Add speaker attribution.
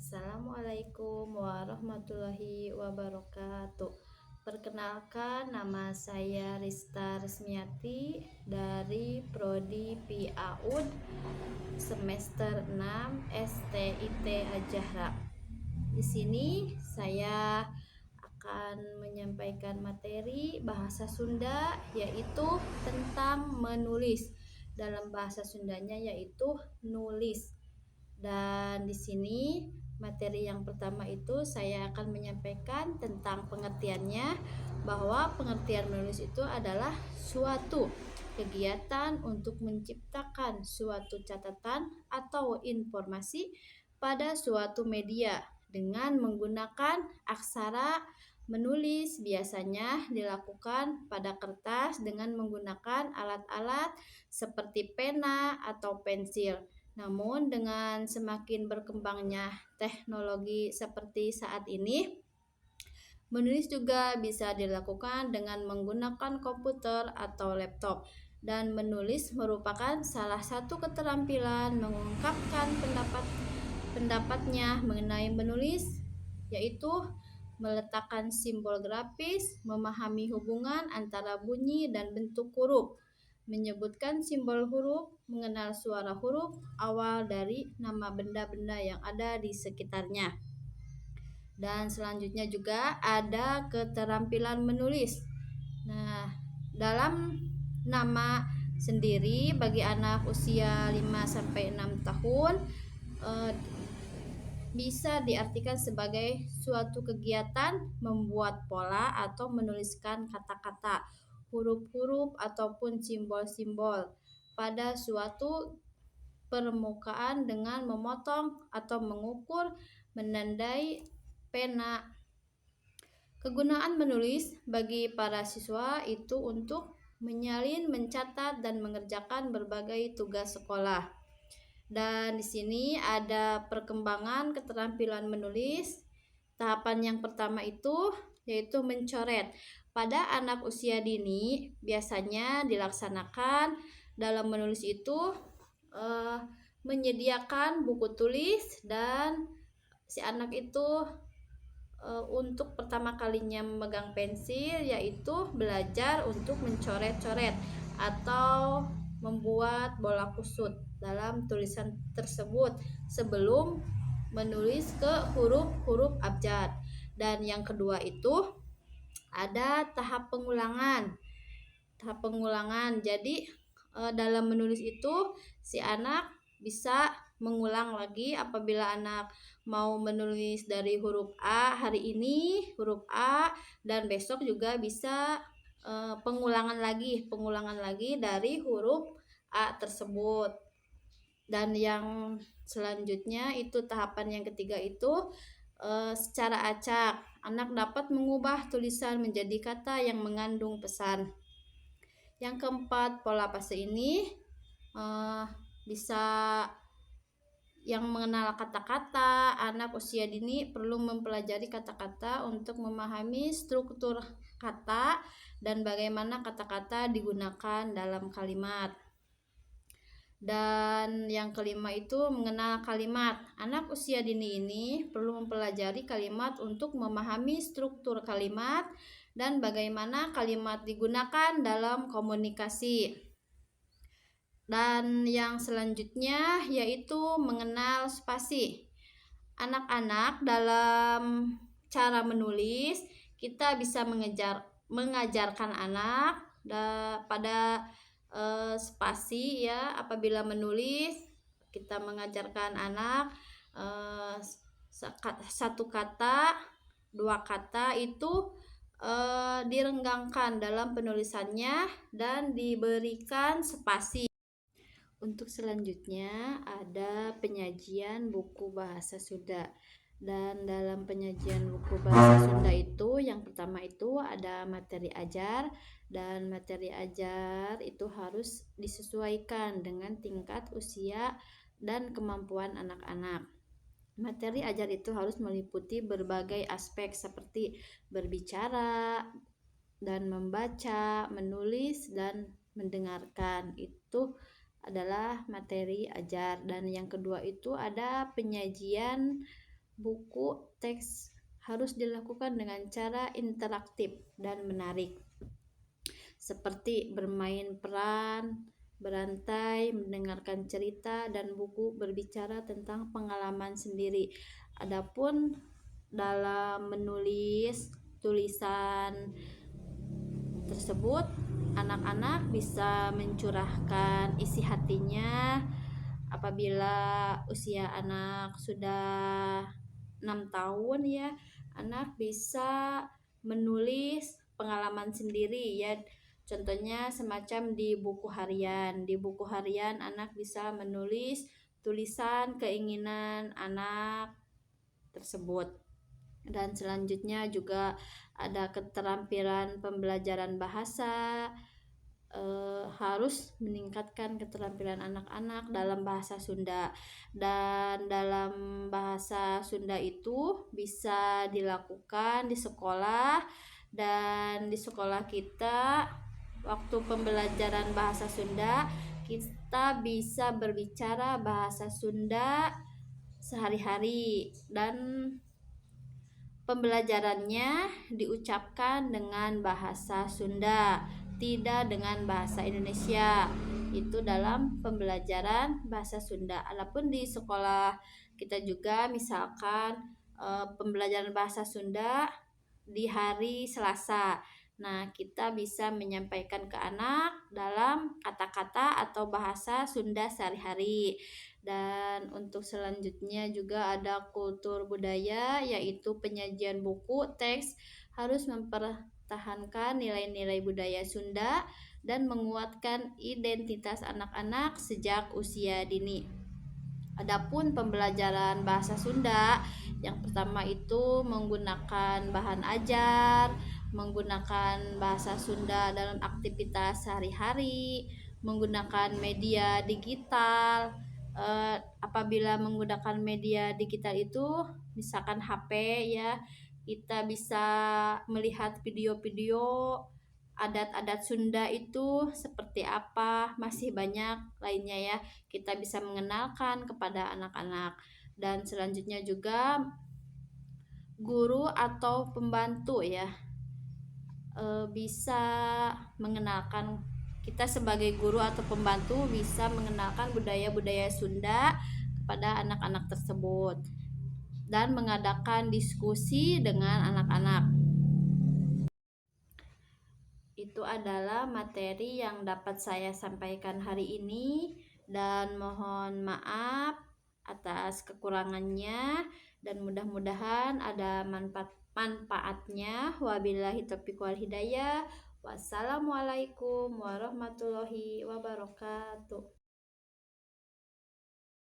Speaker 1: Assalamualaikum warahmatullahi wabarakatuh. Perkenalkan, nama saya Rista Resmiati dari Prodi PAUD semester 6 STIT Al-Jahra. Di sini saya akan menyampaikan materi bahasa Sunda, yaitu tentang menulis. Dalam bahasa Sundanya yaitu nulis. Dan di sini materi yang pertama itu saya akan menyampaikan tentang pengertiannya, bahwa pengertian menulis itu adalah suatu kegiatan untuk menciptakan suatu catatan atau informasi pada suatu media dengan menggunakan aksara. Menulis biasanya dilakukan pada kertas dengan menggunakan alat-alat seperti pena atau pensil. Namun dengan semakin berkembangnya teknologi seperti saat ini, menulis juga bisa dilakukan dengan menggunakan komputer atau laptop. Dan menulis merupakan salah satu keterampilan mengungkapkan pendapatnya mengenai menulis, yaitu meletakkan simbol grafis, memahami hubungan antara bunyi dan bentuk huruf, menyebutkan simbol huruf, mengenal suara huruf awal dari nama benda-benda yang ada di sekitarnya. Dan selanjutnya juga ada keterampilan menulis. Nah, dalam nama sendiri bagi anak usia 5-6 tahun bisa diartikan sebagai suatu kegiatan membuat pola atau menuliskan kata-kata, huruf-huruf ataupun simbol-simbol pada suatu permukaan dengan memotong atau mengukur, menandai pena. Kegunaan menulis bagi para siswa itu untuk menyalin, mencatat, dan mengerjakan berbagai tugas sekolah. Dan di sini ada perkembangan keterampilan menulis. Tahapan yang pertama itu yaitu mencoret. Pada anak usia dini biasanya dilaksanakan dalam menulis itu menyediakan buku tulis, dan si anak itu untuk pertama kalinya memegang pensil yaitu belajar untuk mencoret-coret atau membuat bola kusut dalam tulisan tersebut sebelum menulis ke huruf-huruf abjad. Dan yang kedua itu ada tahap pengulangan. Jadi dalam menulis itu si anak bisa mengulang lagi. Apabila anak mau menulis dari huruf A hari ini, huruf A, dan besok juga bisa pengulangan lagi dari huruf A tersebut. Dan yang selanjutnya itu tahapan yang ketiga itu secara acak. Anak dapat mengubah tulisan menjadi kata yang mengandung pesan. Yang keempat, pola fase ini bisa yang mengenal kata-kata. Anak usia dini perlu mempelajari kata-kata untuk memahami struktur kata dan bagaimana kata-kata digunakan dalam kalimat. Dan yang kelima itu mengenal kalimat. Anak usia dini ini perlu mempelajari kalimat untuk memahami struktur kalimat dan bagaimana kalimat digunakan dalam komunikasi. Dan yang selanjutnya yaitu mengenal spasi. Anak-anak dalam cara menulis, kita bisa mengajarkan anak pada spasi ya. Apabila menulis, kita mengajarkan anak satu kata, dua kata itu direnggangkan dalam penulisannya dan diberikan spasi. Untuk selanjutnya ada penyajian buku bahasa Sunda. Dan dalam penyajian buku bahasa Sunda itu yang pertama itu ada materi ajar, dan materi ajar itu harus disesuaikan dengan tingkat usia dan kemampuan anak-anak. Materi ajar itu harus meliputi berbagai aspek seperti berbicara dan membaca, menulis, dan mendengarkan. Itu adalah materi ajar. Dan yang kedua itu ada penyajian buku teks harus dilakukan dengan cara interaktif dan menarik, seperti bermain peran, berantai, mendengarkan cerita, dan buku berbicara tentang pengalaman sendiri. Adapun dalam menulis tulisan tersebut, anak-anak bisa mencurahkan isi hatinya. Apabila usia anak sudah 6 tahun ya, anak bisa menulis pengalaman sendiri ya. Contohnya semacam di buku harian. Di buku harian anak bisa menulis tulisan keinginan anak tersebut. Dan selanjutnya juga ada keterampilan pembelajaran bahasa. Harus meningkatkan keterampilan anak-anak dalam bahasa Sunda, dan dalam bahasa Sunda itu bisa dilakukan di sekolah. Dan di sekolah kita, waktu pembelajaran bahasa Sunda, kita bisa berbicara bahasa Sunda sehari-hari, dan pembelajarannya diucapkan dengan bahasa Sunda, tidak dengan bahasa Indonesia. Itu dalam pembelajaran bahasa Sunda. Adapun di sekolah kita juga misalkan pembelajaran bahasa Sunda di hari Selasa. Nah, kita bisa menyampaikan ke anak dalam kata-kata atau bahasa Sunda sehari-hari. Dan untuk selanjutnya juga ada kultur budaya, yaitu penyajian buku teks harus mempertahankan nilai-nilai budaya Sunda dan menguatkan identitas anak-anak sejak usia dini. Adapun pembelajaran bahasa Sunda, yang pertama itu menggunakan bahan ajar, menggunakan bahasa Sunda dalam aktivitas sehari-hari, menggunakan media digital. Apabila menggunakan media digital itu misalkan HP ya, kita bisa melihat video-video adat-adat Sunda itu seperti apa, masih banyak lainnya ya, kita bisa mengenalkan kepada anak-anak. Dan selanjutnya juga guru atau pembantu ya, bisa mengenalkan, kita sebagai guru atau pembantu bisa mengenalkan budaya-budaya Sunda kepada anak-anak tersebut dan mengadakan diskusi dengan anak-anak. Itu adalah materi yang dapat saya sampaikan hari ini, dan mohon maaf atas kekurangannya, dan mudah-mudahan ada manfaatnya. Wabillahi taufiq wal hidayah. Wassalamualaikum warahmatullahi wabarakatuh.